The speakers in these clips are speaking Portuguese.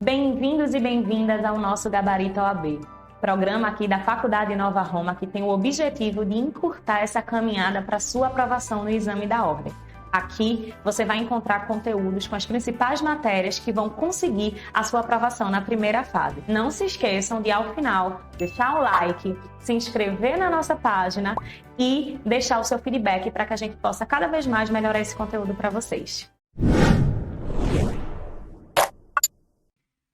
Bem-vindos e bem-vindas ao nosso Gabarito OAB, programa aqui da Faculdade Nova Roma que tem o objetivo de encurtar essa caminhada para sua aprovação no exame da ordem. Aqui você vai encontrar conteúdos com as principais matérias que vão conseguir a sua aprovação na primeira fase. Não se esqueçam de, ao final, deixar o like, se inscrever na nossa página e deixar o seu feedback para que a gente possa cada vez mais melhorar esse conteúdo para vocês.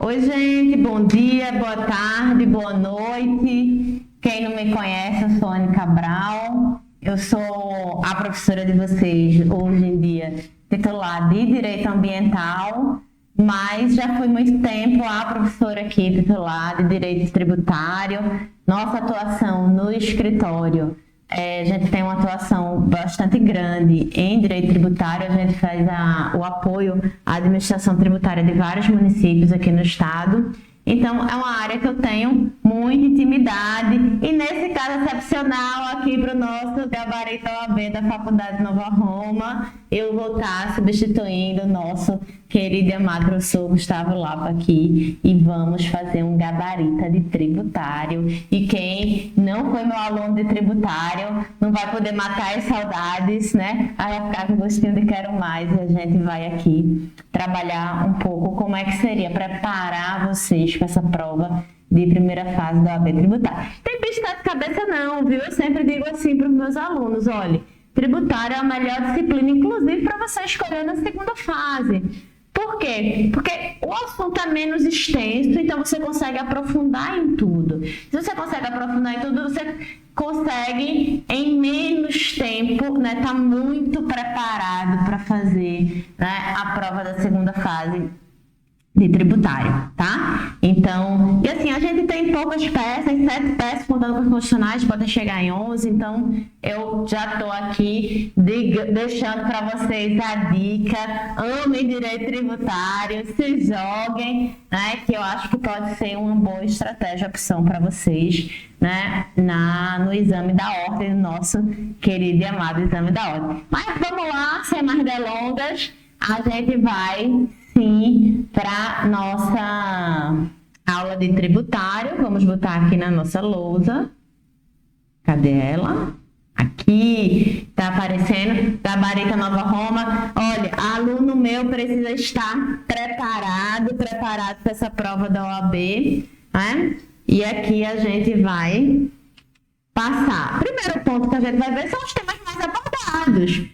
Oi, gente, bom dia, boa tarde, boa noite. Quem não me conhece, eu sou Anne Cabral. Eu sou a professora de vocês, hoje em dia, titular de Direito Ambiental, mas já fui muito tempo a professora aqui, titular de Direito Tributário. Nossa atuação no escritório, a gente tem uma atuação bastante grande em direito tributário. A gente faz o apoio à administração tributária de vários municípios aqui no estado. Então, é uma área que eu tenho muita intimidade e, nesse caso excepcional, aqui para o nosso Gabarito OAB da Faculdade Nova Roma, eu vou estar substituindo o nosso querido e amado professor Gustavo Lapa aqui e vamos fazer um gabarita de tributário. E quem não foi meu aluno de tributário não vai poder matar as saudades, né? Aí vai ficar com gostinho de quero mais e a gente vai aqui trabalhar um pouco como é que seria preparar vocês para essa prova de primeira fase da OAB tributária. Tem bicho de cabeça não, viu? Eu sempre digo assim para os meus alunos, olha, tributário é a melhor disciplina, inclusive para você escolher na segunda fase. Por quê? Porque o assunto é menos extenso, então você consegue aprofundar em tudo. Se você consegue aprofundar em tudo, você consegue, em menos tempo, né, tá muito preparado para fazer, né, a prova da segunda fase de tributário, tá? Então, e assim, a gente tem poucas peças, 7 peças contando com os constitucionais, podem chegar em 11, então eu já tô aqui deixando para vocês a dica, amem direito tributário, se joguem, né, que eu acho que pode ser uma boa estratégia, opção para vocês, né, no exame da ordem, no nosso querido e amado exame da ordem. Mas vamos lá, sem mais delongas, a gente vai sim para nossa aula de tributário. Vamos botar aqui na nossa lousa. Cadê ela? Aqui, tá aparecendo, Gabarito Nova Roma. Olha, aluno meu precisa estar preparado para essa prova da OAB, né? E aqui a gente vai passar. Primeiro ponto que a gente vai ver são os temas mais abordados.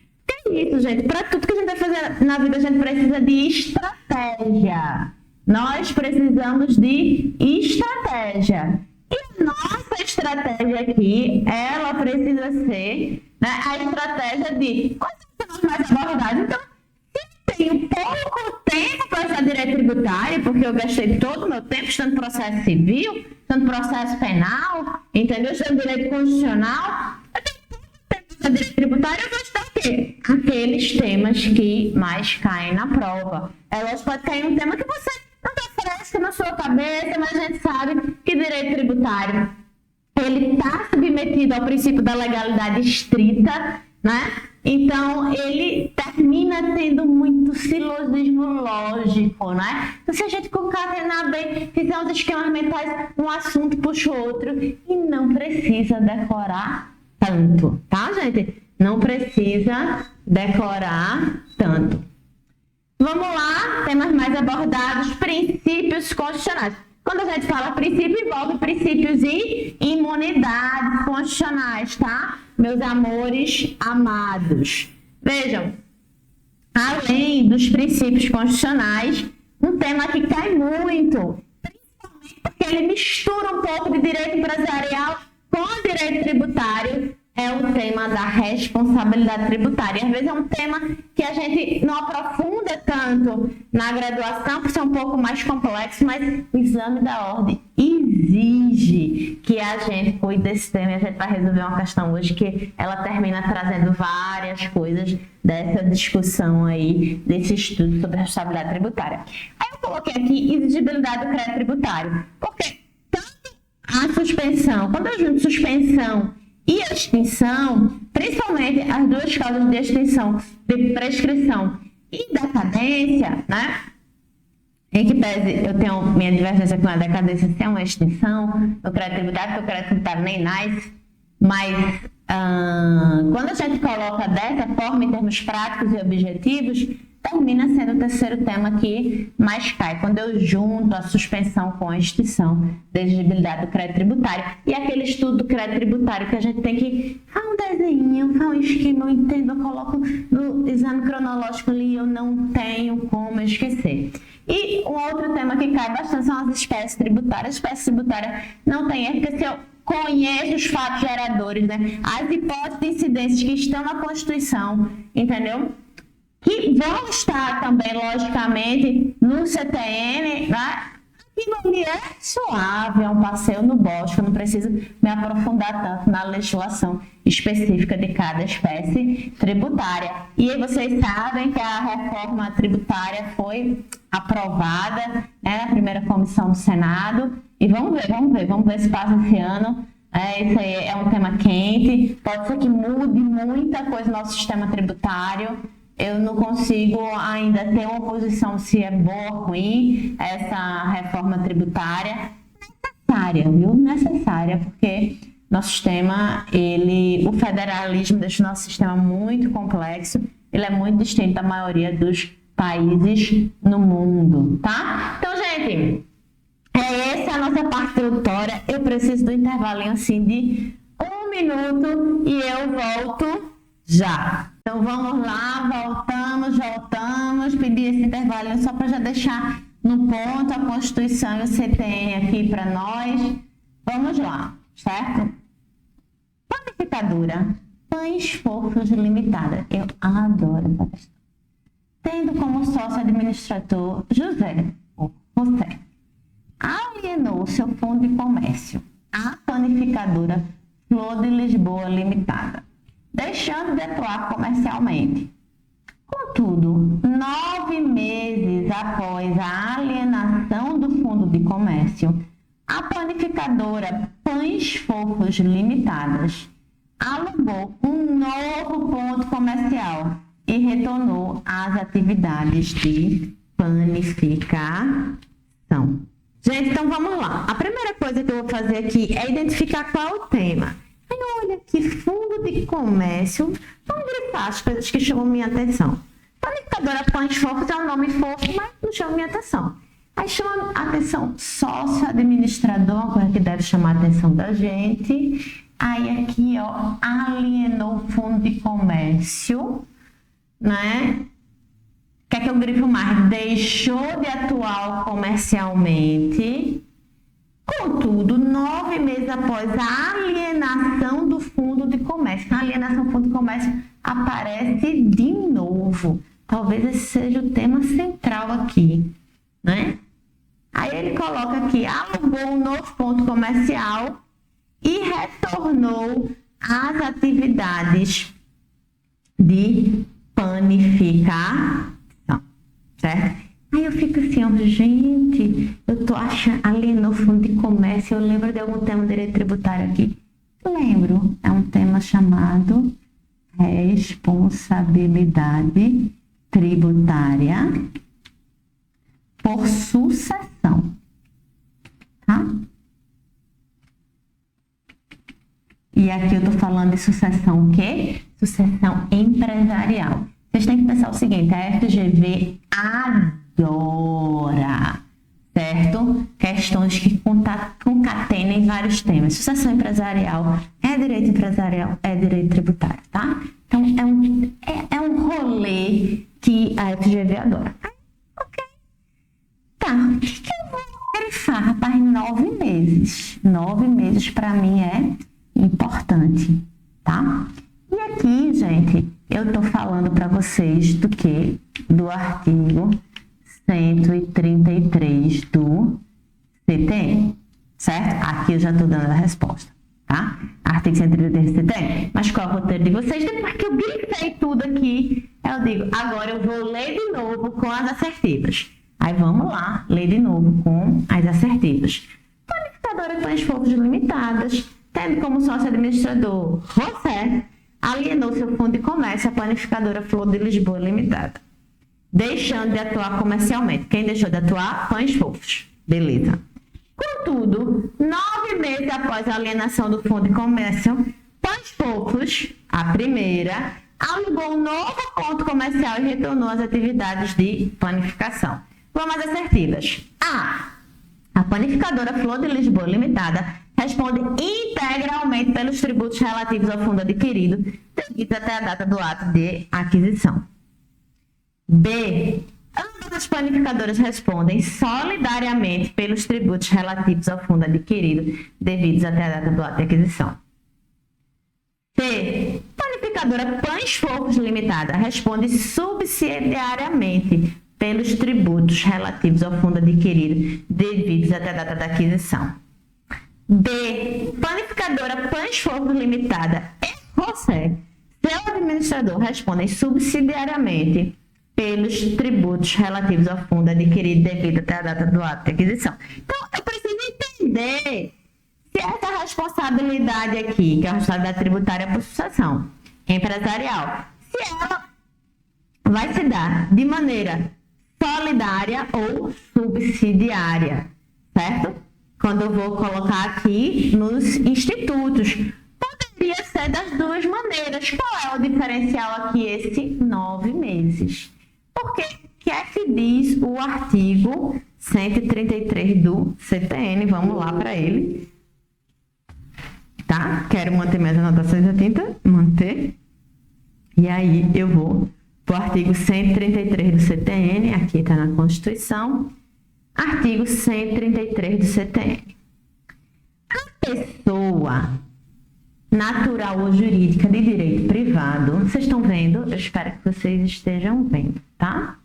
Isso, gente, para tudo que a gente vai fazer na vida, a gente precisa de estratégia. Nós precisamos de estratégia. E a nossa estratégia aqui, ela precisa ser, né, a estratégia de quais são os temas mais abordados. Então, se eu tenho pouco tempo para estudar direito tributário, porque eu gastei todo o meu tempo estudando processo civil, estudando processo penal, entendeu? Estudando direito constitucional, eu tenho direito tributário, eu vou estudar o quê? Aqueles temas que mais caem na prova. Elas podem cair um tema que você não está fresco na sua cabeça, mas a gente sabe que direito tributário ele está submetido ao princípio da legalidade estrita, né? Então, ele termina tendo muito silosismo lógico, né? Então, se a gente concatenar bem, fizer uns esquemas mentais, um assunto puxa o outro e não precisa decorar tanto, tá, gente? Não precisa decorar tanto. Vamos lá, temas mais abordados, princípios constitucionais. Quando a gente fala princípio, envolve princípios e imunidades constitucionais, tá? Meus amores amados. Vejam, além dos princípios constitucionais, um tema que cai muito, principalmente porque ele mistura um pouco de direito empresarial com o direito tributário, é o tema da responsabilidade tributária. Às vezes é um tema que a gente não aprofunda tanto na graduação, por ser um pouco mais complexo, mas o exame da ordem exige que a gente cuide desse tema. E a gente vai resolver uma questão hoje que ela termina trazendo várias coisas dessa discussão aí, desse estudo sobre a responsabilidade tributária. Aí eu coloquei aqui exigibilidade do crédito tributário, porque tanto a suspensão, quando eu junto suspensão e extinção, principalmente as duas causas de extinção, de prescrição e decadência, né? Em que pese eu tenho minha divergência com a decadência ser uma extinção, o crédito tributário, porque o crédito tributário nem nasce, mas quando a gente coloca dessa forma, em termos práticos e objetivos, termina sendo o terceiro tema que mais cai, quando eu junto a suspensão com a extinção da exigibilidade do crédito tributário. E aquele estudo do crédito tributário que a gente tem que fazer um desenho, fazer um esquema, eu entendo, eu coloco no exame cronológico ali, eu não tenho como esquecer. E um outro tema que cai bastante são as espécies tributárias. As espécies tributárias não tem erro, porque se eu conheço os fatos geradores, né? As hipóteses de incidências que estão na Constituição, entendeu? Que vão estar também, logicamente, no CTN, né? Aquilo ali é suave, é um passeio no bosque, eu não preciso me aprofundar tanto na legislação específica de cada espécie tributária. E aí vocês sabem que a reforma tributária foi aprovada, né, na primeira comissão do Senado, e vamos ver se passa esse ano. Isso aí é um tema quente, pode ser que mude muita coisa no nosso sistema tributário. Eu não consigo ainda ter uma posição se é boa ou ruim essa reforma tributária. Necessária, viu? Necessária, porque nosso sistema, o federalismo deixa o nosso sistema muito complexo, ele é muito distinto da maioria dos países no mundo, tá? Então, gente, essa é a nossa parte introdutória. Eu preciso do intervalinho assim de 1 minuto e eu volto já. Então vamos lá, voltamos, pedir esse intervalinho só para já deixar no ponto a Constituição e o CTN aqui para nós. Vamos lá, certo? Panificadora, Pães Fofos Limitada. Eu adoro essa questão. Tendo como sócio administrador José alienou seu fundo de comércio, a panificadora Flor de Lisboa Limitada, deixando de atuar comercialmente. Contudo, 9 meses após a alienação do fundo de comércio, a panificadora Pães Fofos Limitadas alugou um novo ponto comercial e retornou às atividades de panificação. Gente, então vamos lá. A primeira coisa que eu vou fazer aqui é identificar qual é o tema. Aí olha que fundo de comércio, vamos grifar as coisas que chamam minha atenção. Panificadora Pães Fofos é um nome fofo, mas não chama minha atenção. Aí chama a atenção sócio administrador, uma coisa que deve chamar a atenção da gente. Aí aqui, ó, alienou o fundo de comércio, né? Quer que eu grifo mais? Deixou de atuar comercialmente. Contudo, 9 meses após a alienação do fundo de comércio. A alienação do fundo de comércio aparece de novo. Talvez esse seja o tema central aqui, né? Aí ele coloca aqui, alugou um novo ponto comercial e retornou às atividades de panificação, certo? Aí eu fico assim, ó, gente, eu tô achando, alienou fundo de comércio, eu lembro de algum tema de direito tributário aqui? Lembro, é um tema chamado responsabilidade tributária por sucessão, tá? E aqui eu tô falando de sucessão o quê? Sucessão empresarial. Vocês têm que pensar o seguinte, a FGV adora, certo? Questões que concatenem vários temas. Sucessão empresarial, é direito tributário, tá? Então, é um rolê que a FGV adora. Ok. Tá, o que eu vou grifar? Rapaz, 9 meses. 9 meses para mim é importante, tá? E aqui, gente, eu tô falando para vocês do que? Do artigo 133 do CTN, certo? Aqui eu já tô dando a resposta, tá? Artigo 133 do CTN. Mas qual é o roteiro de vocês? Depois que eu grifei tudo aqui, eu digo, agora eu vou ler de novo com as assertivas. Aí vamos lá, ler de novo com as assertivas. Panificadora Pães Fofos Limitadas, tendo como sócio administrador José, alienou seu fundo de comércio a panificadora Flor de Lisboa Limitada, deixando de atuar comercialmente. Quem deixou de atuar? Pães Fofos. Beleza. Contudo, 9 meses após a alienação do Fundo de Comércio, Pães Fofos, a primeira, alugou um novo ponto comercial e retornou às atividades de panificação. Vamos às assertivas. A panificadora Flor de Lisboa Limitada responde integralmente pelos tributos relativos ao fundo adquirido, devidos até a data do ato de aquisição. B. Ambas as panificadoras respondem solidariamente pelos tributos relativos ao fundo adquirido, devidos até a data do ato de aquisição. C. Panificadora Pães Fofos Limitada responde subsidiariamente pelos tributos relativos ao fundo adquirido, devidos até a data da aquisição. D. Panificadora Pães Fofos Limitada e você, seu administrador, respondem subsidiariamente pelos tributos relativos ao fundo adquirido devido até a data do ato de aquisição. Então, eu preciso entender se essa responsabilidade aqui, que é a responsabilidade tributária por sucessão empresarial, se ela vai se dar de maneira solidária ou subsidiária, certo? Quando eu vou colocar aqui nos institutos, poderia ser das duas maneiras. Qual é o diferencial aqui, esse 9 meses? Porque o que é que diz o artigo 133 do CTN? Vamos lá para ele. Tá? Quero manter minhas anotações aqui, manter. E aí eu vou para o artigo 133 do CTN, aqui está na Constituição. Artigo 133 do CTN. A pessoa natural ou jurídica de direito privado, vocês estão vendo? Eu espero que vocês estejam vendo, tá?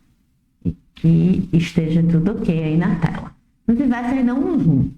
E que esteja tudo ok aí na tela. Se tiver, vocês dão um zoom.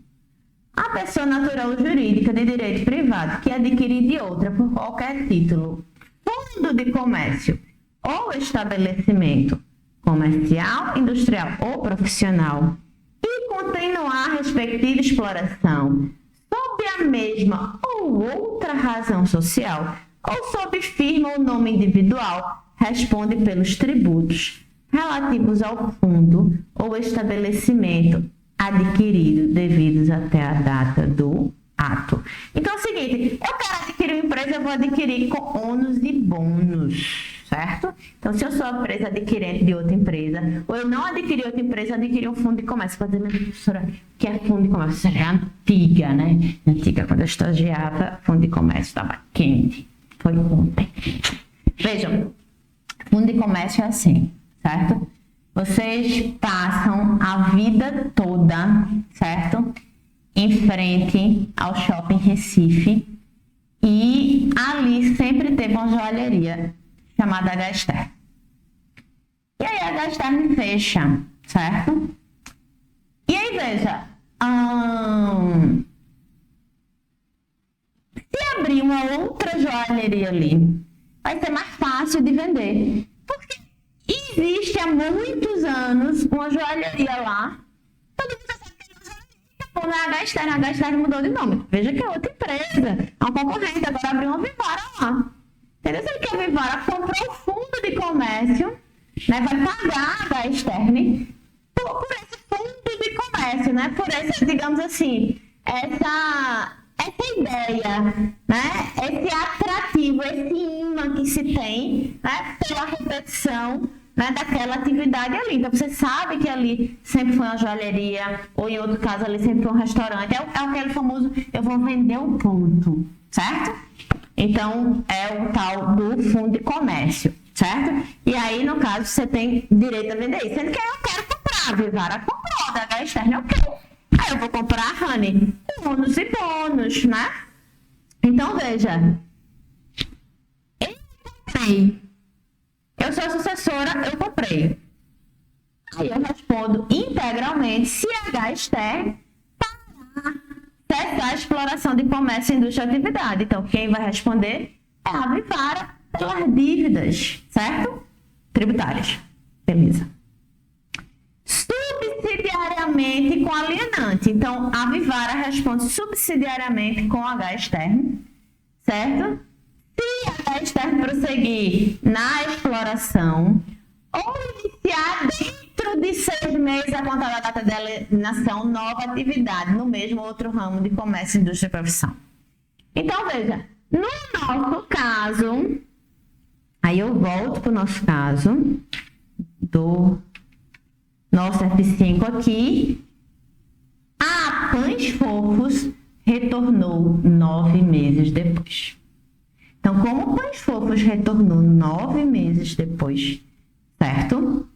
A pessoa natural ou jurídica de direito privado que adquirir de outra por qualquer título, fundo de comércio ou estabelecimento comercial, industrial ou profissional e continuar a respectiva exploração sob a mesma ou outra razão social ou sob firma ou nome individual, responde pelos tributos relativos ao fundo ou estabelecimento adquirido devidos até a data do ato. Então é o seguinte, eu quero adquirir uma empresa, eu vou adquirir com ônus e bônus, certo? Então, se eu sou a empresa adquirente de outra empresa, ou eu não adquiri outra empresa, eu adquiri um fundo de comércio. Pode dizer, professora, o que é fundo de comércio? Isso é antiga, né? Antiga, quando eu estagiava, fundo de comércio estava quente. Foi ontem. Vejam, fundo de comércio é assim, certo? Vocês passam a vida toda, certo? Em frente ao Shopping Recife. E ali sempre teve uma joalheria chamada H-Ster. E aí a H-Ster me fecha, certo? E aí, veja, se abrir uma outra joalheria ali, vai ser mais fácil de vender. Porque existe há muitos anos uma joalheria lá. Todo mundo sabe que é uma joalheria. Na H-Ster, a H-Ster mudou de nome. Veja que é outra empresa. É um concorrente. Agora abriu uma Vivara lá. Interessante que a Vivara comprou o fundo de comércio, né? Vai pagar a H-Ster por esse fundo de comércio, né? Por esse, digamos assim, essa ideia, né? Esse atrativo, esse imã que se tem, né? Pela repetição, né? Daquela atividade ali. Então, você sabe que ali sempre foi uma joalheria, ou em outro caso ali sempre foi um restaurante. É aquele famoso, eu vou vender um ponto, certo? Então, é o tal do fundo de comércio, certo? E aí, no caso, você tem direito a vender isso. Sendo que eu quero comprar, a Vivara comprou, da H-Ster eu quero. Aí eu vou comprar a Honey, ônus e bônus, né? Então, veja. Eu comprei. Eu sou a sucessora, eu comprei. Aí eu respondo integralmente se a H-Ster parar cessar a exploração de comércio, indústria e atividade. Então, quem vai responder é a Vivara pelas dívidas, certo? Tributárias. Beleza. Subsidiariamente com alienante. Então, a Vivara responde subsidiariamente com H-Ster, certo? Se a H-Ster prosseguir na exploração ou iniciar dentro de 6 meses a contar da data de alienação nova atividade no mesmo outro ramo de comércio, indústria e profissão. Então, veja, no nosso caso, aí eu volto para o nosso caso, do nosso F5 aqui, a Pães Fofos retornou 9 meses depois. Então, como o Pães Fofos retornou 9 meses depois, certo?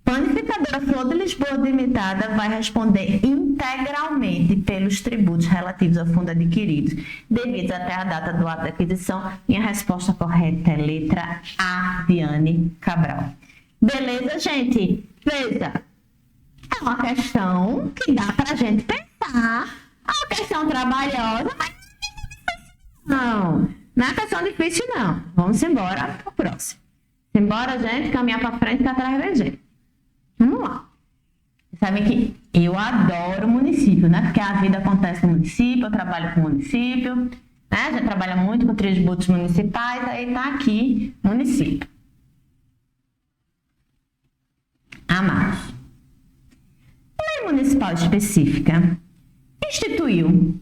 Panificadora Flor de Lisboa Limitada vai responder integralmente pelos tributos relativos ao fundo adquirido, devido até a data do ato de aquisição. Minha resposta correta é letra A, Diane Cabral. Beleza, gente? Veja, é uma questão que dá pra gente pensar. É uma questão trabalhosa, mas não é questão difícil, não. Vamos embora pro próximo. Embora, gente, caminhar pra frente e atrás da gente. Vamos lá. Vocês sabem que eu adoro município, né? Porque a vida acontece no município, eu trabalho com município, né? Já trabalha muito com tributos municipais, aí tá aqui, município. Amados. Lei municipal específica instituiu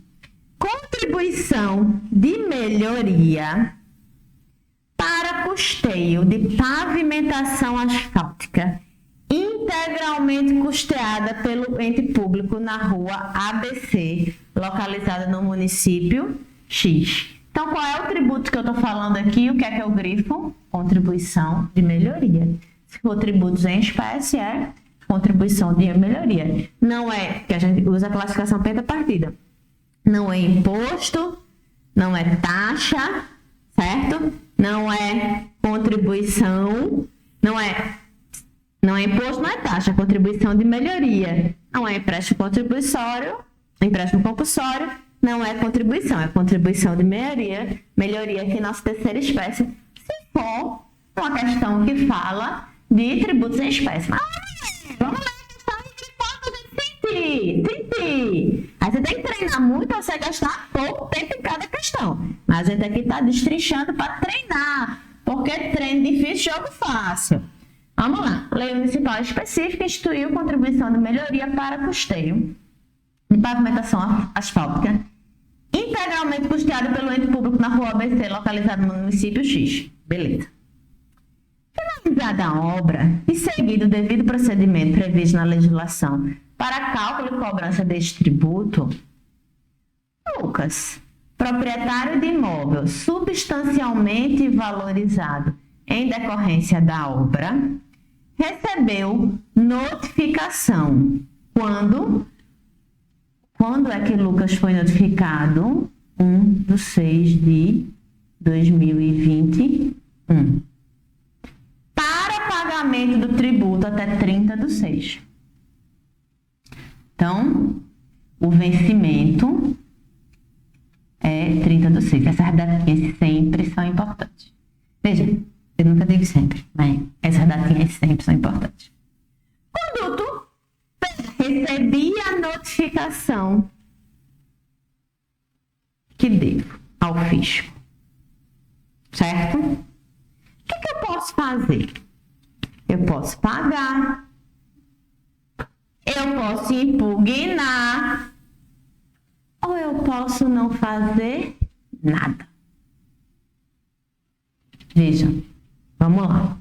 contribuição de melhoria para custeio de pavimentação asfáltica integralmente custeada pelo ente público na rua ABC, localizada no município X. Então, qual é o tributo que eu estou falando aqui? O que é eu grifo? Contribuição de melhoria. Se for tributos em espécie, é contribuição de melhoria. Não é, que a gente usa a classificação pentapartida. Não é imposto, não é taxa, certo? Não é contribuição, não é imposto, não é taxa, é contribuição de melhoria. Não é empréstimo compulsório, não é contribuição, é contribuição de melhoria que nossa terceira espécie, se for uma questão que fala de tributos em espécie. Mas vamos lá, sentir. Aí você tem que treinar muito para você gastar pouco tempo em cada questão. Mas a gente aqui está destrinchando para treinar, porque treino difícil, jogo fácil. Vamos lá. Lei municipal específica instituiu contribuição de melhoria para custeio de pavimentação asfáltica integralmente custeada pelo ente público na rua ABC, localizado no município X. Beleza. Finalizada a obra e seguido o devido procedimento previsto na legislação para cálculo e cobrança deste tributo, Lucas, proprietário de imóvel substancialmente valorizado em decorrência da obra, recebeu notificação. Quando é que Lucas foi notificado? 1/6/2021. Para pagamento do tributo até 30/6. Então, o vencimento é 30/6. Essas datinhas sempre são importantes. Veja, eu nunca digo sempre, mas essas datinhas sempre são importantes. Conduto, recebi a notificação que devo ao fisco. Certo? O que eu posso fazer? Eu posso pagar. Eu posso impugnar. Ou eu posso não fazer nada. Veja, vamos lá.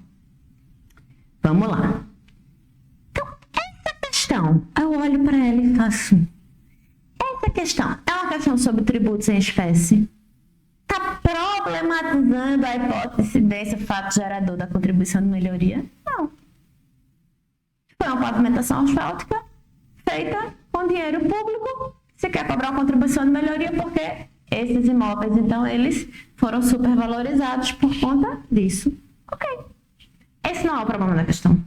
Então, essa questão, eu olho para ela e faço. Essa questão é uma questão sobre tributos em espécie. Está problematizando a hipótese de incidência fato gerador da contribuição de melhoria? Não. Foi uma pavimentação asfáltica feita com dinheiro público. Você quer cobrar uma contribuição de melhoria porque esses imóveis, então, eles foram supervalorizados por conta disso. Ok. Esse não é o problema da questão.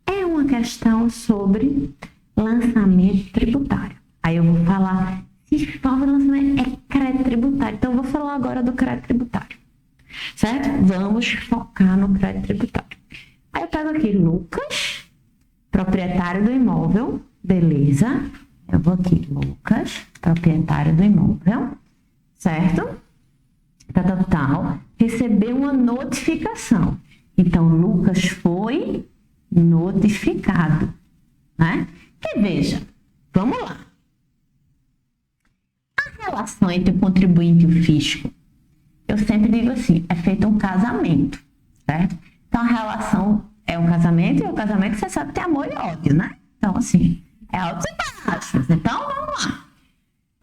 É uma questão sobre lançamento tributário. Aí eu vou falar, se prova de lançamento é crédito tributário. Então, eu vou falar agora do crédito tributário. Certo? Vamos focar no crédito tributário. Aí eu pego aqui Lucas, proprietário do imóvel. Beleza. Eu vou aqui, Lucas, proprietário do imóvel. Certo? Recebeu uma notificação. Então, Lucas foi notificado, né? E veja, vamos lá. A relação entre o contribuinte e o fisco, eu sempre digo assim, é feito um casamento, certo? Então, a relação é um casamento, e o casamento, você sabe, tem amor e ódio, né? Então, assim, é altos e baixos. Então, vamos lá.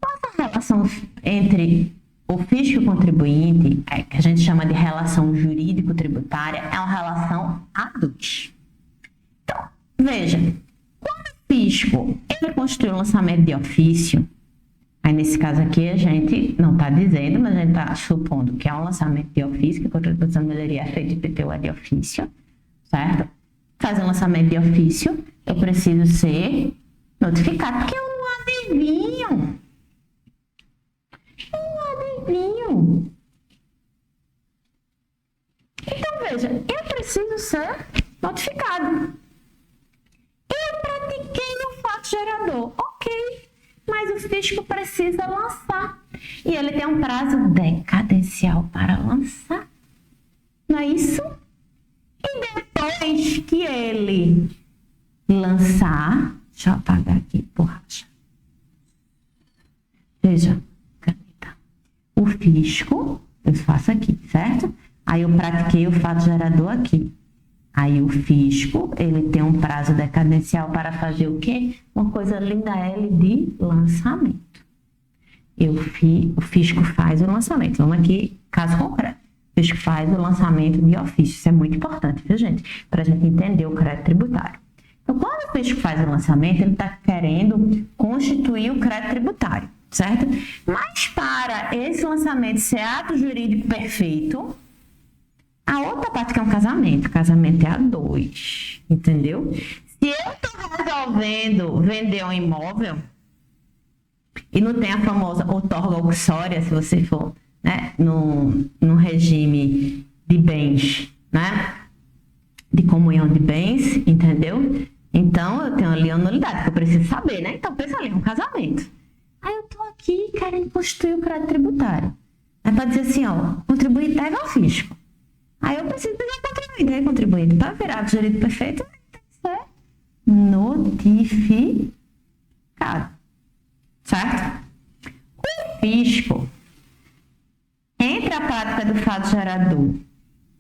Essa relação entre o fisco e o contribuinte, que a gente chama de relação jurídico-tributária, é uma relação a dois. Então, veja, quando o fisco ele constitui um lançamento de ofício, aí nesse caso aqui a gente não está dizendo, mas a gente está supondo que é um lançamento de ofício, que a contribuição de melhoria é feita de IPTU é de ofício, certo? Faz um lançamento de ofício, eu preciso ser notificado, porque eu não adivinho. Então, veja, eu preciso ser notificado. Eu pratiquei no fato gerador, ok, mas o fisco precisa lançar. E ele tem um prazo decadencial para lançar. Não é isso? E depois que ele lançar, deixa eu apagar aqui, borracha. Veja. O fisco, eu faço aqui, certo? Aí eu pratiquei o fato gerador aqui. Aí o fisco, ele tem um prazo decadencial para fazer o quê? Uma coisa linda L de lançamento. O fisco faz o lançamento. Vamos aqui, caso concreto. O fisco faz o lançamento de ofício. Isso é muito importante, viu, gente? Para a gente entender o crédito tributário. Então, quando o fisco faz o lançamento, ele está querendo constituir o crédito tributário. Certo? Mas para esse lançamento ser ato jurídico perfeito, a outra parte que é um casamento. Casamento é a dois, entendeu? Se eu estou resolvendo vender um imóvel e não tem a famosa outorga uxória, se você for, né, no regime de bens, né, de comunhão de bens, entendeu? Então, eu tenho ali a nulidade, que eu preciso saber, né? Então, pensa ali, um casamento. Aí eu tô aqui querendo constituir o crédito tributário. Aí pode dizer assim, ó, contribuinte pega o fisco. Aí eu preciso pegar o contribuinte. Aí contribuinte para virar o jurídico perfeito tem que ser notificado. Certo? O fisco, entre a prática do fato gerador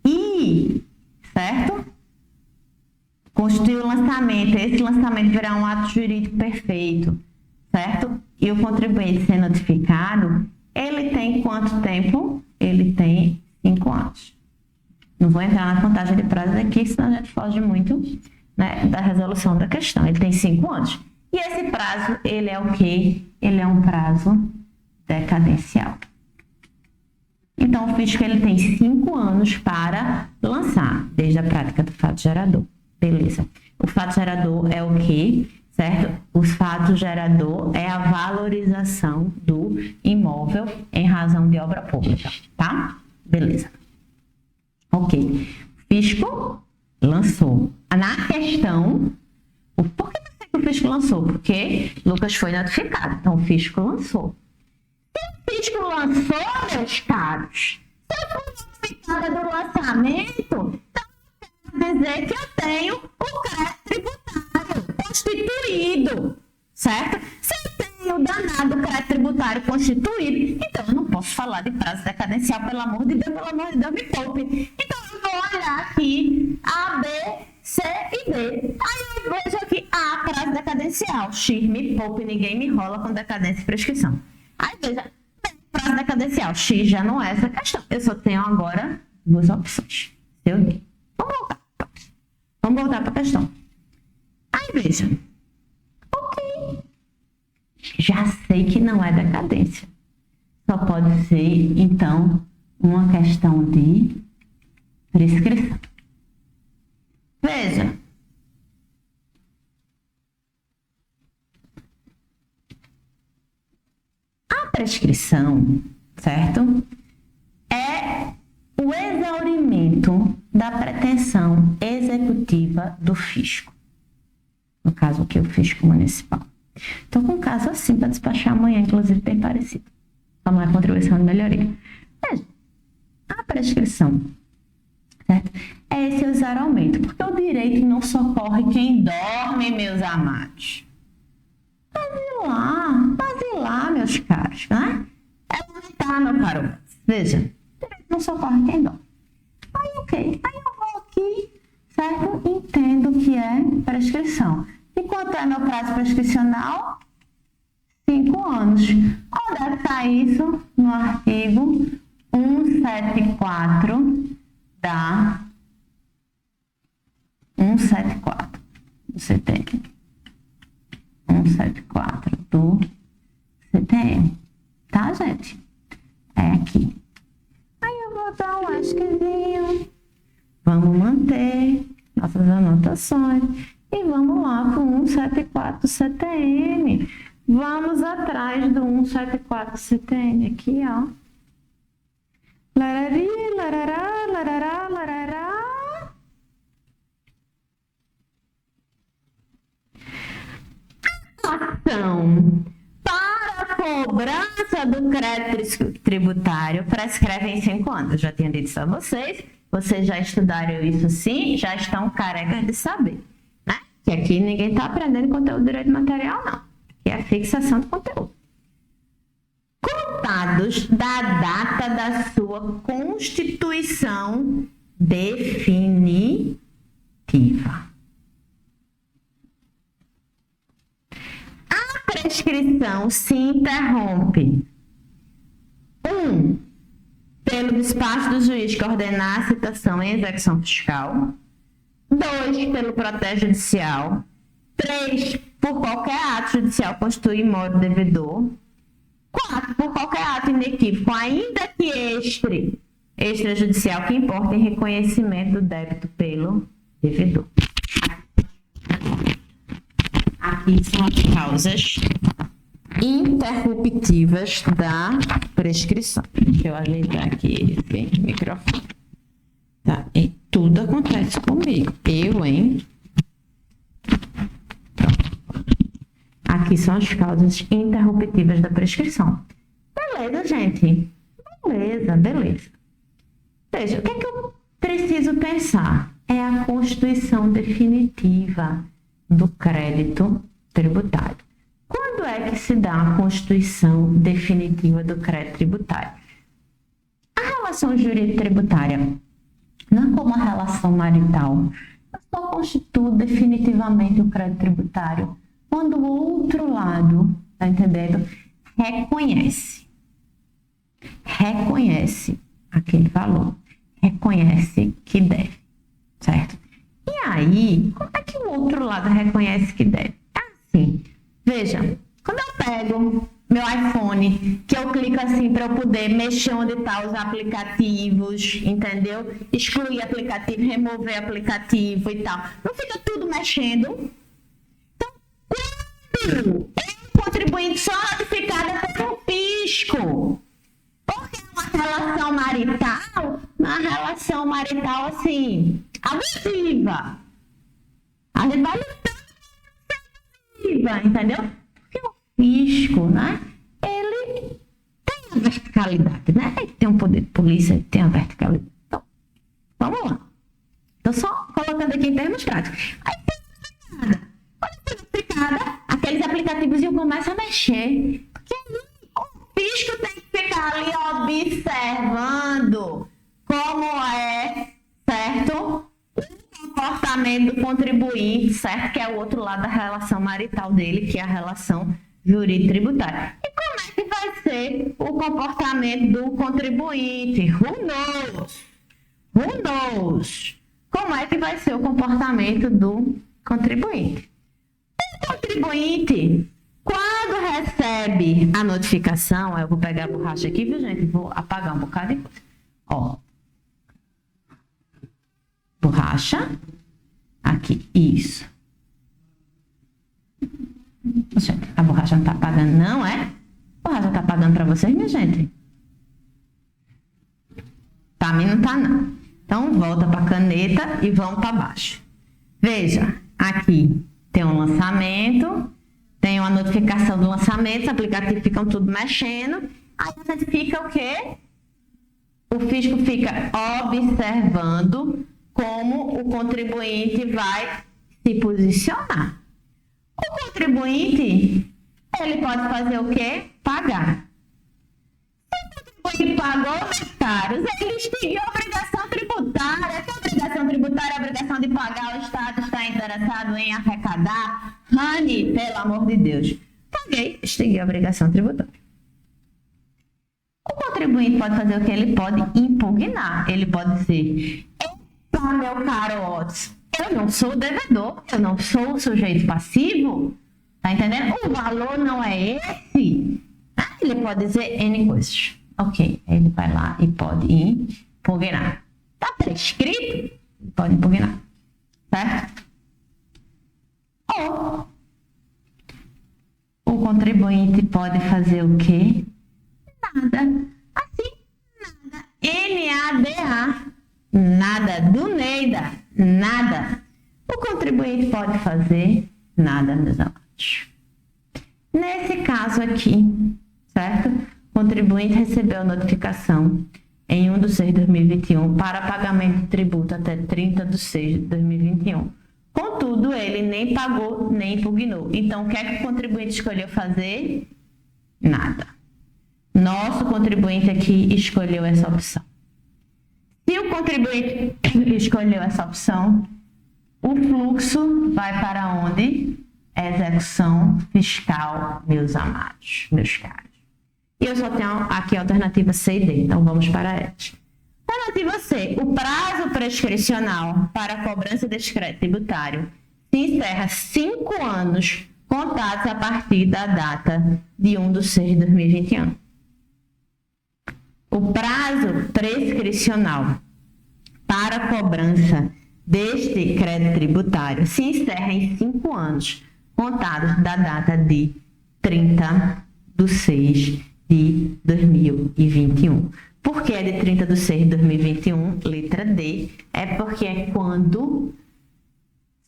e, certo? Constituir o lançamento, esse lançamento virar um ato jurídico perfeito, certo? E o contribuinte ser notificado, ele tem quanto tempo? Ele tem 5 anos. Não vou entrar na contagem de prazo aqui, senão a gente foge muito, né, da resolução da questão. Ele tem 5 anos. E esse prazo, ele é o quê? Ele é um prazo decadencial. Então, o fisco ele tem 5 anos para lançar, desde a prática do fato gerador. Beleza. O fato gerador é o quê? Certo? O fato gerador é a valorização do imóvel em razão de obra pública, tá? Beleza. Ok. Fisco lançou. Na questão, por que o fisco lançou? Porque Lucas foi notificado, então o fisco lançou. Se o fisco lançou, meus caros, se eu fui notificada do lançamento, então quer dizer que eu tenho o crédito tributário constituído, certo? Se eu tenho o danado crédito tributário constituído, então eu não posso falar de prazo decadencial, pelo amor de Deus, me poupe. Então eu vou olhar aqui A, B, C e D. Aí eu vejo aqui A, prazo decadencial. X, me poupe, ninguém me enrola com decadência e prescrição. Aí veja, prazo decadencial. X já não é essa questão. Eu só tenho agora duas opções. Eu dei. Vamos voltar para a questão. Aí veja. Ok. Já sei que não é decadência. Só pode ser, então, uma questão de prescrição. Veja. A prescrição, certo? É o exaurimento da pretensão executiva do fisco. No caso aqui, o fisco municipal. Estou com um caso assim para despachar amanhã, inclusive bem parecido. Só não é contribuição de melhoria. Veja, a prescrição, certo? é esse o zero aumento, porque o direito não socorre quem dorme, meus amados. Basilar, meus caros, né? Tá, meu caro. Veja, o direito não socorre quem dorme. Aí, ok. Aí eu vou aqui, certo? Entendo que é prescrição. E quanto é meu prazo prescricional? 5 anos. Onde é que está isso? No artigo 174 da 174 do CTM. 174 do CTM. Tá, gente? É aqui. Aí eu vou dar um asquezinho. Vamos manter nossas anotações. E vamos lá para o 174 CTM. Vamos atrás do 174 CTM aqui, ó. Larari, larará, larará, larará. Ação para a cobrança do crédito tributário prescreve em 5 anos. Eu já tinha dito isso a vocês. Vocês já estudaram isso sim, já estão carecas de saber, né? Que aqui ninguém está aprendendo conteúdo de direito material, não. Que é a fixação do conteúdo. Contados da data da sua constituição definitiva. A prescrição se interrompe. 1. Pelo despacho do juiz que ordenar a citação em execução fiscal. 2. Pelo protesto judicial. 3. Por qualquer ato judicial constituir modo devedor. 4. Por qualquer ato inequívoco, ainda que extrajudicial, que importa em reconhecimento do débito pelo devedor. Aqui são as causas interruptivas da prescrição. Deixa eu ajeitar aqui esse microfone. Tá? E tudo acontece comigo. Hein? Aqui são as causas interruptivas da prescrição. Beleza, gente? Beleza. Veja, o que é que eu preciso pensar? É a constituição definitiva do crédito tributário. Quando é que se dá a constituição definitiva do crédito tributário? A relação jurídica tributária não é como a relação marital. Eu só constituo definitivamente o crédito tributário quando o outro lado, tá entendendo? Reconhece aquele valor, reconhece que deve, certo? E aí, como é que o outro lado reconhece que deve? É assim, veja, quando eu pego meu iPhone, que eu clico assim para eu poder mexer onde tá os aplicativos, entendeu? Excluir aplicativo, remover aplicativo e tal. Não fica tudo mexendo. O contribuinte só notificado é pelo fisco. Porque uma relação marital assim, abusiva. A gente vai abusiva, entendeu? Porque o fisco, né? Ele tem a verticalidade, né? Ele tem um poder de polícia, ele tem a verticalidade. Então, vamos lá. Estou só colocando aqui em termos práticos. Aí tem aqueles aplicativos iam começar a mexer. Porque o fisco tem que ficar ali observando como é, certo? O comportamento do contribuinte, certo? Que é o outro lado da relação marital dele, que é a relação jurídica tributária. E como é que vai ser o comportamento do contribuinte? Who knows? Como é que vai ser o comportamento do contribuinte? O contribuinte, quando recebe a notificação, eu vou pegar a borracha aqui, viu, gente? Vou apagar um bocado de coisa. Ó. Borracha. Aqui, isso. Gente, a borracha não tá apagando, não é? A borracha tá apagando pra vocês, minha gente? Pra mim não tá, não. Então, volta pra caneta e vamos pra baixo. Veja, aqui. Tem um lançamento, tem uma notificação do lançamento, os aplicativos ficam tudo mexendo. Aí a gente fica o quê? O fisco fica observando como o contribuinte vai se posicionar. O contribuinte, ele pode fazer o quê? Pagar. Se o contribuinte pagou, meus caros, ele extinguiu a obrigação tributária. Que obrigação tributária é a obrigação de pagar, o Estado está interessado em arrecadar. Rani, pelo amor de Deus. Paguei, extingui a obrigação tributária. O contribuinte pode fazer o que? Ele pode impugnar. Ele pode dizer, epa, meu caro Otis, eu não sou devedor, eu não sou o sujeito passivo. Tá entendendo? O valor não é esse. Ele pode dizer N coisas. Ok, ele vai lá e pode impugnar. Tá prescrito? Ele pode impugnar. Certo? Ou o contribuinte pode fazer o quê? Nada. Assim, nada. NADA. Nada. Do Neida. Nada. O contribuinte pode fazer nada, meus amados. Nesse caso aqui, certo? O contribuinte recebeu a notificação em 1/6/2021 para pagamento de tributo até 30/6/2021. Contudo, ele nem pagou, nem impugnou. Então, o que é que o contribuinte escolheu fazer? Nada. Nosso contribuinte aqui escolheu essa opção. Se o contribuinte escolheu essa opção, o fluxo vai para onde? Execução fiscal, meus amados, meus caros. E eu só tenho aqui a alternativa C e D, então vamos para elas. Alternativa C, o prazo prescricional para a cobrança deste crédito tributário se encerra 5 anos contados a partir da data de 1/6/2021. O prazo prescricional para a cobrança deste crédito tributário se encerra em 5 anos contados da data de 30/6/2021. Por que é de 30/6/2021? Letra D. É porque é quando,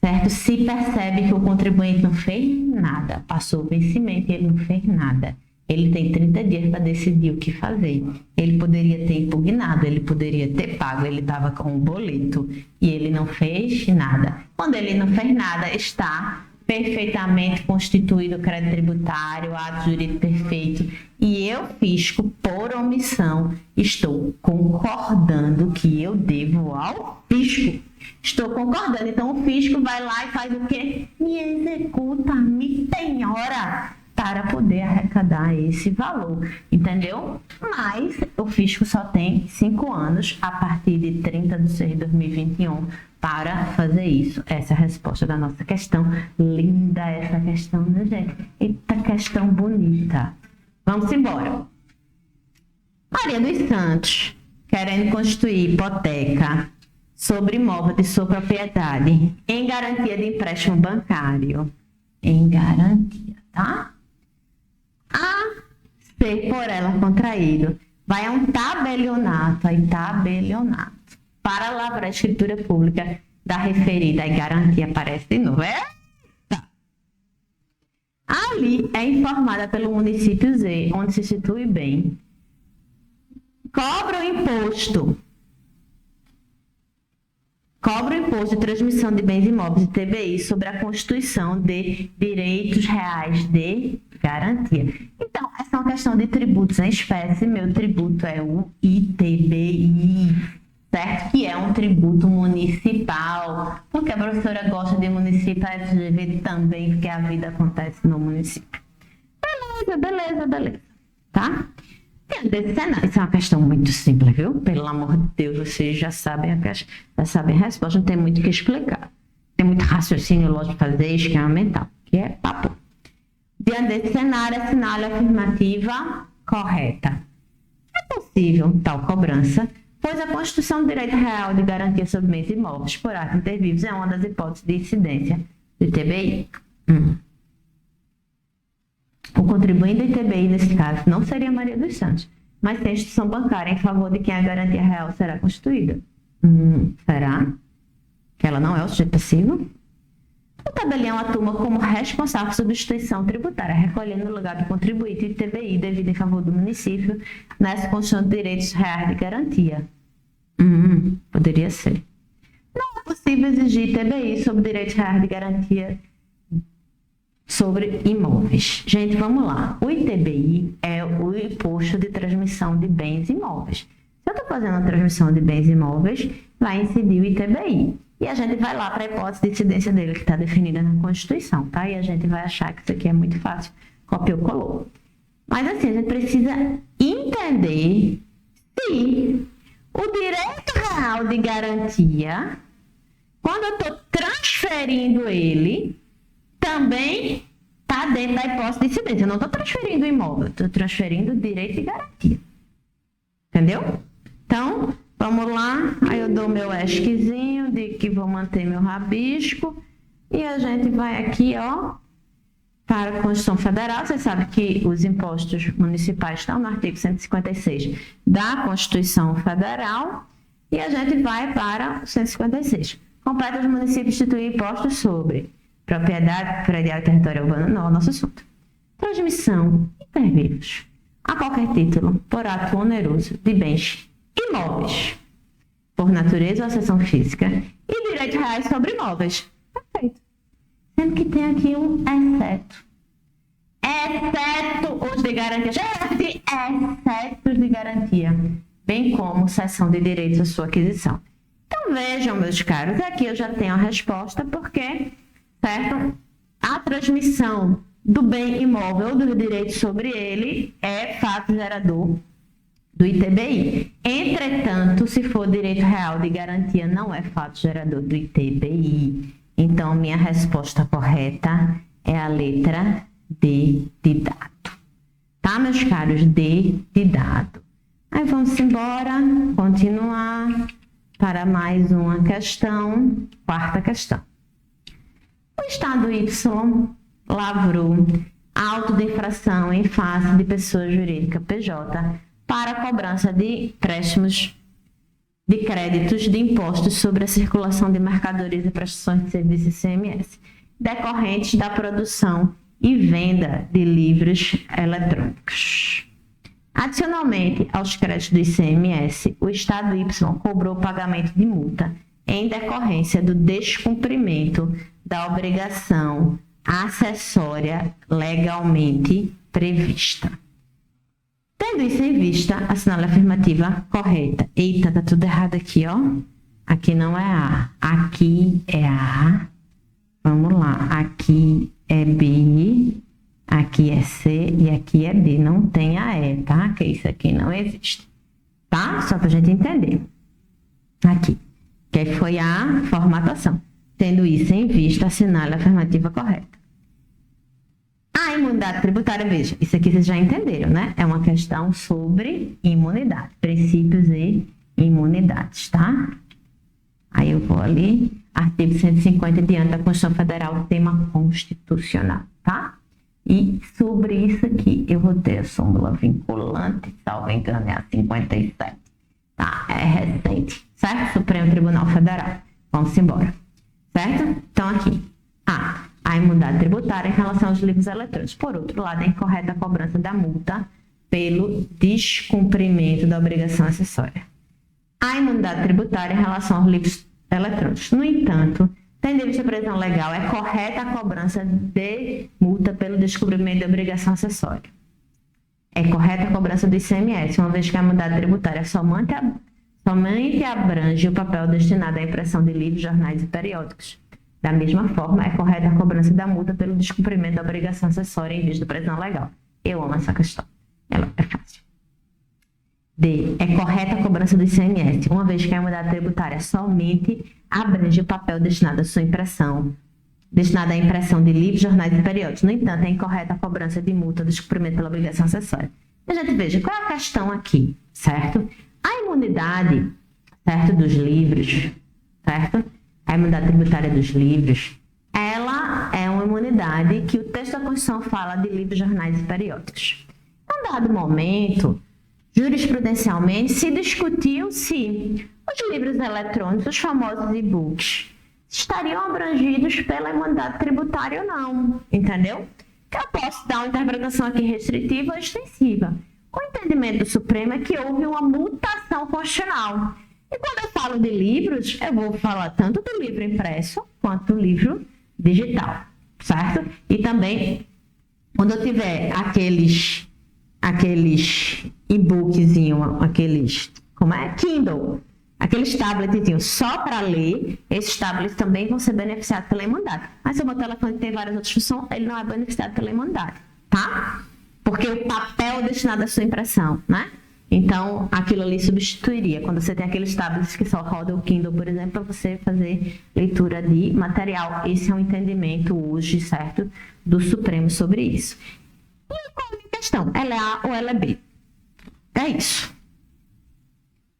certo, se percebe que o contribuinte não fez nada, passou o vencimento e ele não fez nada. Ele tem 30 dias para decidir o que fazer. Ele poderia ter impugnado, ele poderia ter pago, ele estava com um boleto e ele não fez nada. Quando ele não fez nada, está perfeitamente constituído o crédito tributário, ato jurídico perfeito, e eu, fisco, por omissão, estou concordando que eu devo ao fisco. Estou concordando. Então, o fisco vai lá e faz o quê? Me executa, me penhora para poder arrecadar esse valor, entendeu? Mas o fisco só tem 5 anos a partir de 30/6/2021 para fazer isso. Essa é a resposta da nossa questão. Linda essa questão, né, gente? Eita, questão bonita. Vamos embora. Maria dos Santos, querendo constituir hipoteca sobre imóvel de sua propriedade em garantia de empréstimo bancário. Em garantia, tá? A ser por ela contraído. Vai a um tabelionato, aí tabelionato, para lavrar a escritura pública da referida e garantia aparece de novo. Eita! Ali é informada pelo município Z, onde se situa o bem. Cobra o imposto de transmissão de bens imóveis e TBI sobre a constituição de direitos reais de garantia. Então, essa é uma questão de tributos em espécie. Meu tributo é o ITBI, certo? Que é um tributo municipal. Porque a professora gosta de município, a FGV também, porque a vida acontece no município. Beleza. Tá? Isso é uma questão muito simples, viu? Pelo amor de Deus, vocês já sabem a resposta, não tem muito o que explicar. Tem muito raciocínio lógico de fazer, esquema mental, que é papo. Diante desse cenário, assinale a afirmativa correta. É possível tal cobrança, pois a Constituição do Direito Real de Garantia sobre Bens Imóveis por atos intervivos é uma das hipóteses de incidência do TBI. O contribuinte do ITBI, nesse caso, não seria Maria dos Santos, mas tem instituição bancária em favor de quem a garantia real será constituída. Será que ela não é o sujeito passivo? O tabelião atua como responsável por substituição tributária, recolhendo no lugar do contribuinte do ITBI devido em favor do município nessa Constituição de Direitos Reais de Garantia. Poderia ser. Não possível exigir ITBI sobre direitos reais de garantia sobre imóveis. Gente, vamos lá. O ITBI é o Imposto de Transmissão de Bens Imóveis. Se eu estou fazendo a transmissão de bens imóveis, vai incidir o ITBI. E a gente vai lá para a hipótese de incidência dele, que está definida na Constituição, tá? E a gente vai achar que isso aqui é muito fácil. Copiou, colou. Mas assim, a gente precisa entender se o direito real de garantia, quando eu estou transferindo ele, também está dentro da hipótese de incidência. Eu não estou transferindo o imóvel, estou transferindo o direito de garantia. Entendeu? Então, vamos lá. Aí eu dou meu ESCzinho de que vou manter meu rabisco. E a gente vai aqui, ó, para a Constituição Federal. Você sabe que os impostos municipais estão no artigo 156 da Constituição Federal. E a gente vai para o 156. Compete aos municípios instituir impostos sobre propriedade predial e território urbano, não é o nosso assunto. Transmissão e serviços, a qualquer título, por ato oneroso, de bens imóveis, por natureza ou acessão física, e direitos reais sobre imóveis. Perfeito. Sendo que tem aqui um exceto. Exceto os de garantia. Gente, excetos de garantia, bem como cessão de direitos à sua aquisição. Então, vejam, meus caros, aqui eu já tenho a resposta, porque, certo? A transmissão do bem imóvel, do direito sobre ele, é fato gerador do ITBI. Entretanto, se for direito real de garantia, não é fato gerador do ITBI. Então, minha resposta correta é a letra D de dado. Tá, meus caros? D de dado. Aí vamos embora, continuar para mais uma questão, quarta questão. O Estado Y lavrou auto de infração em face de pessoa jurídica PJ para a cobrança de empréstimos de créditos de impostos sobre a circulação de mercadorias e prestações de serviços ICMS, decorrentes da produção e venda de livros eletrônicos. Adicionalmente aos créditos do ICMS, o Estado Y cobrou o pagamento de multa em decorrência do descumprimento da obrigação acessória legalmente prevista. Tendo isso em vista, assinale a afirmativa correta. Eita, tá tudo errado aqui, ó. Aqui não é A. Aqui é A. Vamos lá. Aqui é B. Aqui é C e aqui é D. Não tem a E, tá? Que isso aqui não existe. Tá? Só pra gente entender. Aqui. Que foi a formatação. Tendo isso em vista, assinale a afirmativa correta. A imunidade tributária, veja, isso aqui vocês já entenderam, né? É uma questão sobre imunidade, princípios e imunidades, tá? Aí eu vou ali, artigo 150 diante da Constituição Federal, tema constitucional, tá? E sobre isso aqui, eu vou ter a súmula vinculante, salvo engano, é a 57, tá? É recente, certo? Supremo Tribunal Federal. Vamos embora, certo? Então, aqui, a imunidade tributária em relação aos livros eletrônicos. Por outro lado, é incorreta a cobrança da multa pelo descumprimento da obrigação acessória. A imunidade tributária em relação aos livros eletrônicos. No entanto, tendo em vista a previsão legal, é correta a cobrança de multa pelo descumprimento da obrigação acessória. É correta a cobrança do ICMS, uma vez que a imunidade tributária somente abrange o papel destinado à impressão de livros, jornais e periódicos. Da mesma forma, é correta a cobrança da multa pelo descumprimento da obrigação acessória em vista da previsão legal. Eu amo essa questão. Ela é fácil. D. É correta a cobrança do ICMS, uma vez que a imunidade tributária somente abrange o papel destinado à sua impressão, destinado à impressão de livros, jornais e periódicos. No entanto, é incorreta a cobrança de multa do descumprimento pela obrigação acessória. A gente veja qual é a questão aqui, certo? A imunidade, certo, dos livros, certo? A imunidade tributária dos livros, ela é uma imunidade que o texto da Constituição fala de livros, jornais e periódicos. Em dado momento, jurisprudencialmente, se discutiu se os livros eletrônicos, os famosos e-books, estariam abrangidos pela imunidade tributária ou não, entendeu? Que eu posso dar uma interpretação aqui restritiva ou extensiva. O entendimento do Supremo é que houve uma mutação constitucional. E quando eu falo de livros, eu vou falar tanto do livro impresso quanto do livro digital, certo? E também, quando eu tiver aqueles e-bookzinhos, Kindle, aqueles tabletzinhos só para ler, esses tablets também vão ser beneficiados pela Irmandade. Mas se o meu telefone tem várias outras funções, ele não é beneficiado pela Irmandade, tá? Porque o papel é destinado à sua impressão, né? Então, aquilo ali substituiria. Quando você tem aqueles tablets que só rodam o Kindle, por exemplo, para você fazer leitura de material. Esse é um entendimento hoje, certo? Do Supremo sobre isso. E qual é a minha questão? Ela é A ou ela é B? É isso.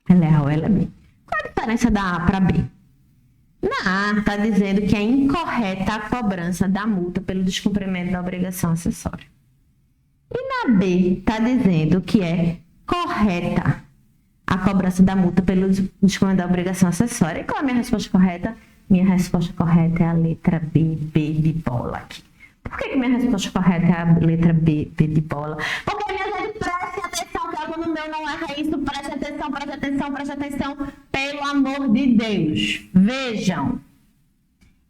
Ela é A ou ela é B? Qual a diferença da A para B? Na A, está dizendo que é incorreta a cobrança da multa pelo descumprimento da obrigação acessória. E na B, está dizendo que é correta a cobrança da multa pelo descumprimento da obrigação acessória. E qual é a minha resposta correta? Minha resposta correta é a letra B, B de bola aqui. Por que minha resposta correta é a letra B, B de bola? Porque, minha gente, preste atenção, que algo no meu não erra isso. Preste atenção, preste atenção, preste atenção. Pelo amor de Deus. Vejam.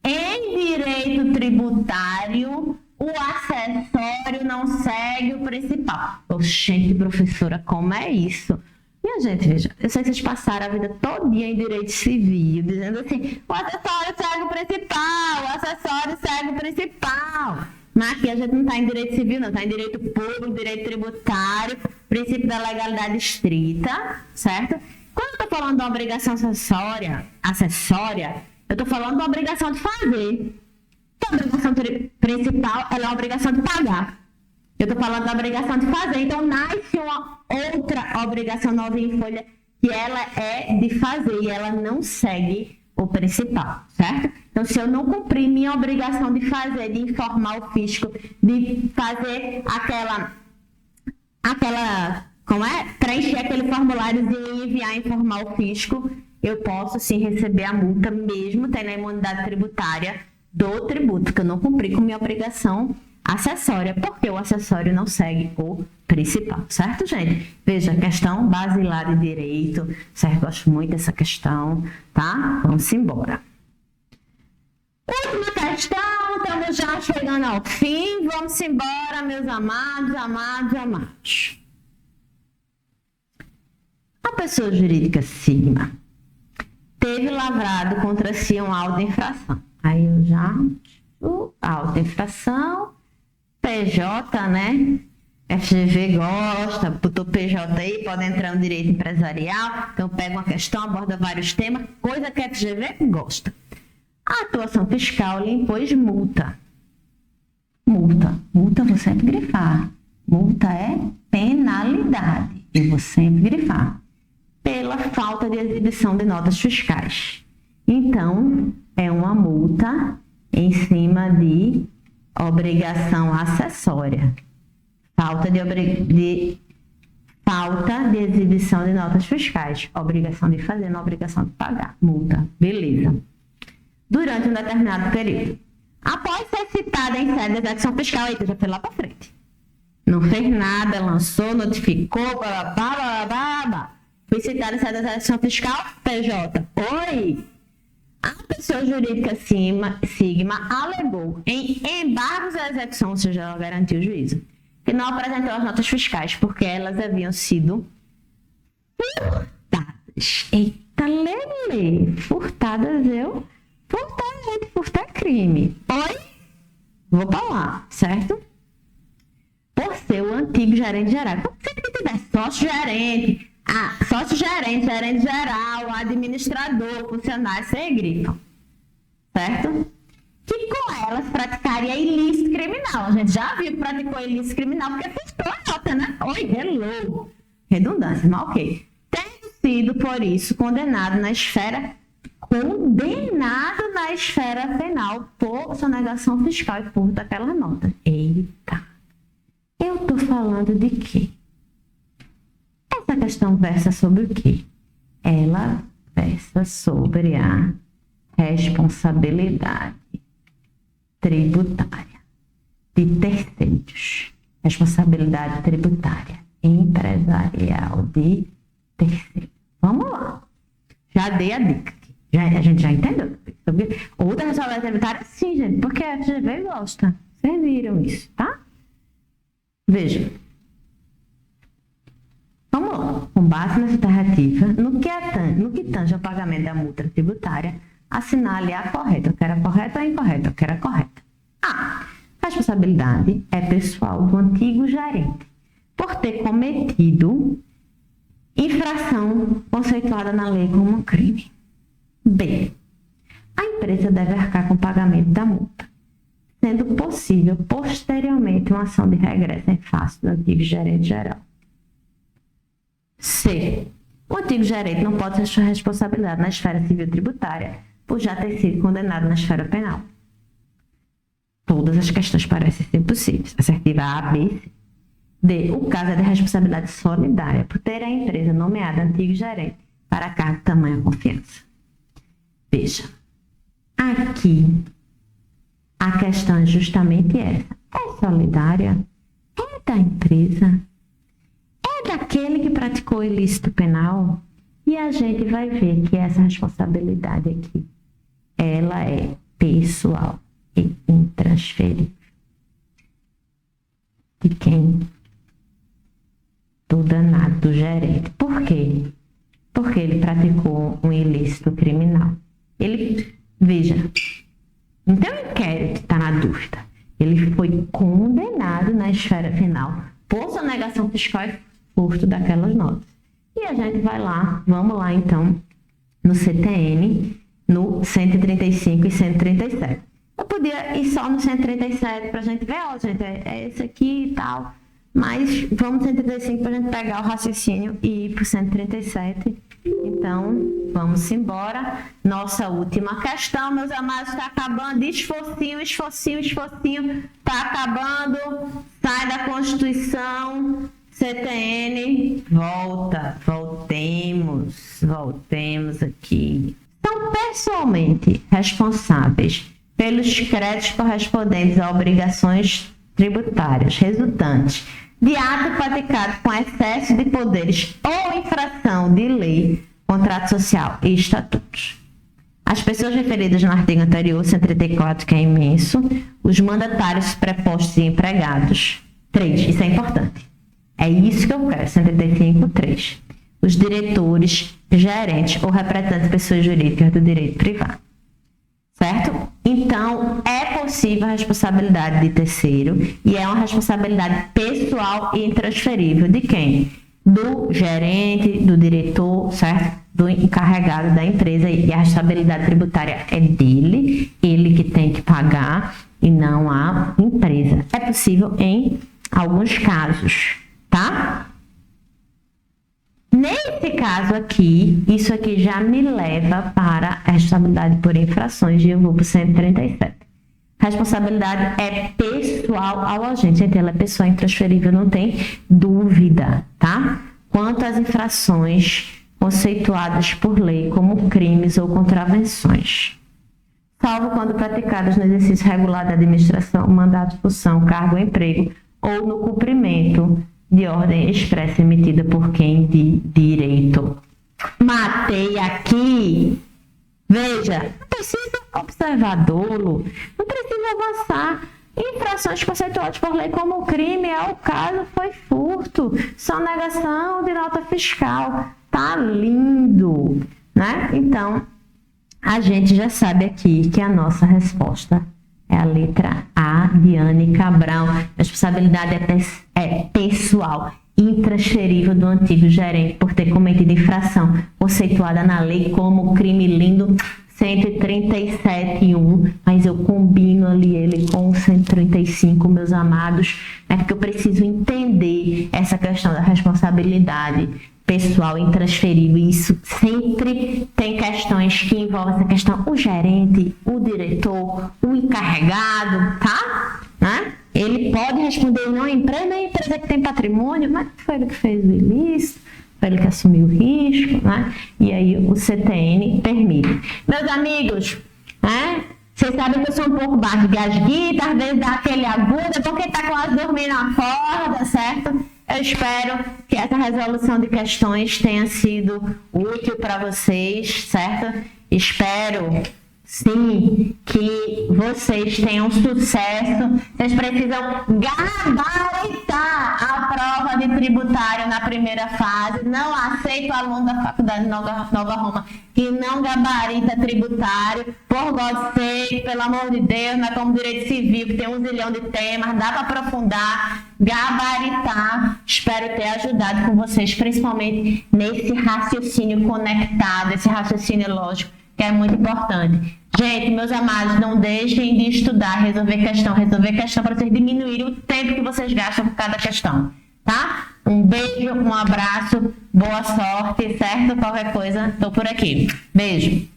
Em direito tributário, o acessório não segue o principal. Oxente, professora, como é isso? Minha gente, veja, eu sei que vocês passaram a vida todinha em direito civil, dizendo assim, o acessório segue o principal, o acessório segue o principal. Mas aqui a gente não está em direito civil, não, está em direito público, direito tributário, princípio da legalidade estrita, certo? Quando eu estou falando de uma obrigação acessória, eu estou falando de uma obrigação de fazer. A obrigação principal ela é uma obrigação de pagar. Eu estou falando da obrigação de fazer. Então, nasce uma outra obrigação nova em folha que ela é de fazer e ela não segue o principal, certo? Então, se eu não cumprir minha obrigação de fazer, de informar o fisco, de fazer preencher aquele formulário e enviar e informar o fisco, eu posso sim receber a multa mesmo tendo a imunidade tributária do tributo, que eu não cumpri com minha obrigação acessória, porque o acessório não segue o principal, certo, gente? Veja, questão basilar de direito, certo? Gosto muito dessa questão, tá? Vamos embora. Última questão, estamos já chegando ao fim, vamos embora, meus amados, amados, amados. A pessoa jurídica Sigma teve lavrado contra si um auto de infração. Aí eu já, auto de infração, PJ, né? FGV gosta, botou PJ aí, pode entrar no direito empresarial, então pega uma questão, aborda vários temas, coisa que a FGV gosta. A atuação fiscal lhe impôs multa. Multa vou sempre grifar. Multa é penalidade, e vou sempre grifar. Pela falta de exibição de notas fiscais. Então, é uma multa em cima de obrigação acessória. Falta de exibição de notas fiscais. Obrigação de fazer, não obrigação de pagar. Multa. Beleza. Durante um determinado período. Após ser citada em sede de execução fiscal, aí já foi lá para frente. Não fez nada, lançou, notificou, blá, blá, blá, blá, blá. Foi citada em sede de execução fiscal, PJ. Oi! A pessoa jurídica Sigma alegou em embargos à execução, ou seja, ela garantiu o juízo, que não apresentou as notas fiscais porque elas haviam sido furtadas. Eita, lele! Furtadas furtar é crime. Oi? Vou para lá, certo? Por ser o antigo gerente geral. Se ele tiver sócio-gerente, sócio-gerente, gerente geral, administrador, funcionário, você grifam, certo? Que com elas praticaria ilícito criminal. A gente já viu que praticou ilícito criminal porque furtou a nota, né? Oi, hello. Redundância, mas ok. Tendo sido, por isso, condenado na esfera penal por sonegação fiscal e furto daquela nota. Eita. Eu tô falando de quê? Essa questão versa sobre o quê? Ela versa sobre a responsabilidade tributária de terceiros. Responsabilidade tributária empresarial de terceiros. Vamos lá. Já dei a dica aqui. A gente já entendeu. Outra responsabilidade tributária? Sim, gente, porque a FGV gosta. Vocês viram isso, tá? Veja. Vamos lá. Com base nessa narrativa, no que tange ao pagamento da multa tributária, assinale a correta. Eu quero a correta ou a incorreta? Eu quero a correta. A responsabilidade é pessoal do antigo gerente por ter cometido infração conceituada na lei como um crime. B. A empresa deve arcar com o pagamento da multa, sendo possível posteriormente uma ação de regresso em face do antigo gerente geral. C. O antigo gerente não pode ter sua responsabilidade na esfera civil tributária por já ter sido condenado na esfera penal. Todas as questões parecem ser possíveis. Assertiva A, B, C. D. O caso é de responsabilidade solidária por ter a empresa nomeado antigo gerente para cargo de tamanha confiança. Veja, aqui a questão é justamente essa. É solidária? É da empresa? É daquele que praticou ilícito penal? E a gente vai ver que essa responsabilidade aqui, ela é pessoal e intransferível. De quem? Do danado, do gerente. Por quê? Porque ele praticou um ilícito criminal. Veja, não tem um inquérito que está na dúvida. Ele foi condenado na esfera penal por sonegação fiscal e furto daquelas notas. E a gente vai lá, vamos lá então, no CTN, no 135 e 137. Eu podia ir só no 137 para a gente ver, ó, gente, é esse aqui e tal. Mas vamos no 135 para a gente pegar o raciocínio e ir para o 137. Então, vamos embora. Nossa última questão, meus amados, está acabando. Esforcinho, esforcinho, esforcinho. Está acabando. Sai da Constituição. CTN. Voltemos aqui. São pessoalmente responsáveis pelos créditos correspondentes a obrigações tributárias resultantes de ato praticado com excesso de poderes ou infração de lei, contrato social e estatutos. As pessoas referidas no artigo anterior, 134, que é imenso, os mandatários prepostos e empregados. 3, isso é importante. É isso que eu quero, 135.3. Os diretores, gerentes ou representantes de pessoas jurídicas do direito privado. Certo? Então, é possível a responsabilidade de terceiro e é uma responsabilidade pessoal e intransferível de quem? Do gerente, do diretor, certo? Do encarregado da empresa, e a responsabilidade tributária é dele, ele que tem que pagar e não a empresa. É possível em alguns casos, tá? Nesse caso aqui, isso aqui já me leva para a responsabilidade por infrações, e eu vou para o 137. Responsabilidade é pessoal ao agente. Gente, ela é pessoal intransferível, não tem dúvida, tá? Quanto às infrações conceituadas por lei como crimes ou contravenções, salvo quando praticadas no exercício regular da administração, mandato, função, cargo ou emprego, ou no cumprimento de ordem expressa emitida por quem de direito. Matei aqui. Veja, não precisa observar dolo, não precisa avançar. Infrações conceituadas por lei como crime, é o caso, foi furto, sonegação de nota fiscal. Tá lindo, né? Então, a gente já sabe aqui que a nossa resposta é a letra A, Diane Cabral. A responsabilidade é pessoal, intransferível do antigo gerente por ter cometido infração conceituada na lei como crime lindo 137.1, mas eu combino ali ele com o 135, meus amados, né? Porque eu preciso entender essa questão da responsabilidade pessoal intransferível. Isso sempre tem questões que envolvem essa questão, o gerente, o diretor, o encarregado, tá? Né? Ele pode responder não à empresa que tem patrimônio, mas foi ele que fez o ilícito, foi ele que assumiu o risco, né? E aí o CTN permite. Meus amigos, né? Vocês sabem que eu sou um pouco gasguita, às vezes dá aquele agudo, porque tá quase dormindo na corda, certo? Eu espero que essa resolução de questões tenha sido útil para vocês, certo? Espero, sim, que vocês tenham sucesso. Vocês precisam gabaritar a prova de tributário na primeira fase. Não aceito aluno da Faculdade Nova Roma que não gabarita tributário. Por você, pelo amor de Deus, não é como direito civil, que tem 1 zilhão de temas, dá para aprofundar, gabaritar. Espero ter ajudado com vocês, principalmente nesse raciocínio conectado, esse raciocínio lógico, que é muito importante. Gente, meus amados, não deixem de estudar, resolver questão para vocês diminuírem o tempo que vocês gastam por cada questão, tá? Um beijo, um abraço, boa sorte, certo? Qualquer coisa, tô por aqui. Beijo.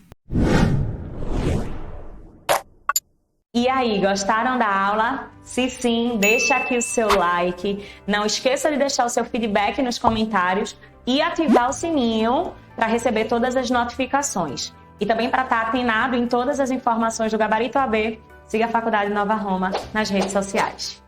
E aí, gostaram da aula? Se sim, deixa aqui o seu like. Não esqueça de deixar o seu feedback nos comentários e ativar o sininho para receber todas as notificações. E também para estar atenado em todas as informações do Gabarito AB, siga a Faculdade Nova Roma nas redes sociais.